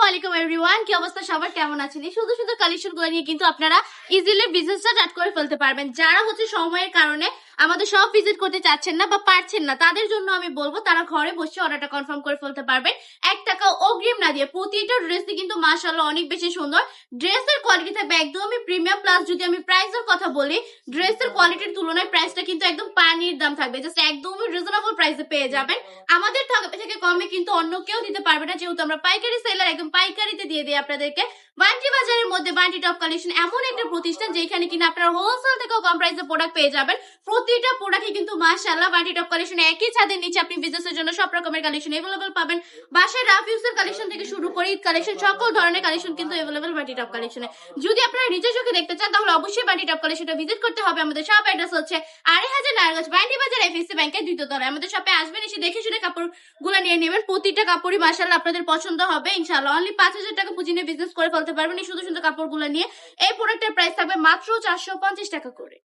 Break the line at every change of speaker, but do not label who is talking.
আলাইকুম এভরিওয়ান, কি অবস্থা সবার, কেমন আছেন? এই সুন্দর সুন্দর কালেকশন গুলো নিয়ে কিন্তু আপনারা ইজিলি বিজনেসটা স্টার্ট করে ফেলতে পারবেন। যারা সময়ের কারণে আমাদের সব ভিজিট করতে চাচ্ছেন না বা পারছেন না, তাদের জন্য আমি বলবো তারা ঘরে বসে অর্ডারটা কনফার্ম করে ফেলতে পারবেন 1 টাকা অগ্রিম না দিয়ে। প্রতিটা ড্রেসই কিন্তু মাশাআল্লাহ অনেক বেশি সুন্দর। ড্রেসের কোয়ালিটি থাকবে একদমই প্রিমিয়াম, প্লাস যদি আমি প্রাইসের কথা বলি, ড্রেসের কোয়ালিটির তুলনায় প্রাইসটা কিন্তু একদম পানির দাম থাকবে। জাস্ট একদমই রিজনেবল প্রাইসে পেয়ে যাবেন। আমাদের থেকে কমে কিন্তু অন্য কেউ দিতে পারবে না, যেহেতু আমরা পাইকারি সেলার, একদম পাইকারিতে দিয়ে দিই আপনাদেরকে। বান্টি বাজারের মধ্যে বান্টি টপ কালেকশন এমন একটা প্রতিষ্ঠান যেখানে কিনা আপনারা হোলসেল থেকেও কম প্রাইসে প্রোডাক্ট পেয়ে যাবেন। প্রতিটা প্রোডাক্টই কিন্তু মাশাআল্লাহ বান্টি টপ কালেকশন একই ছাদের নিচে আপনি বিজনেসের জন্য সব রকমের কালেকশন अवेलेबल পাবেন। বাসায় রাফ ইউজের কালেকশন থেকে শুরু করে ঈদ কালেকশন, সকল ধরনের কালেকশন কিন্তু अवेलेबल বান্টি টপ কালেকশনে। যদি আপনারা নিজের চোখে দেখতে চান তাহলে অবশ্যই বান্টি টপ কালেকশনটা ভিজিট করতে হবে। আমাদের শপ অ্যাড্রেস হচ্ছে 2.5 নারায়ণগঞ্জ বান্টি বাজার এফএসসি ব্যাংকের 2য় তলায়। আমাদের শপে আসবেন, এসে দেখে শুনে কাপড়গুলো নিয়ে নেবেন। প্রতিটা কাপড়ই মাশাআল্লাহ আপনাদের পছন্দ হবে ইনশাআল্লাহ। অনলি 5,000 টাকা পুঁজি নিয়ে বিজনেস করে ফেলতে পারবেন এই সুন্দর সুন্দর কাপড়গুলো নিয়ে। এই প্রোডাক্টের প্রাইস থাকবে মাত্র 450 টাকা করে।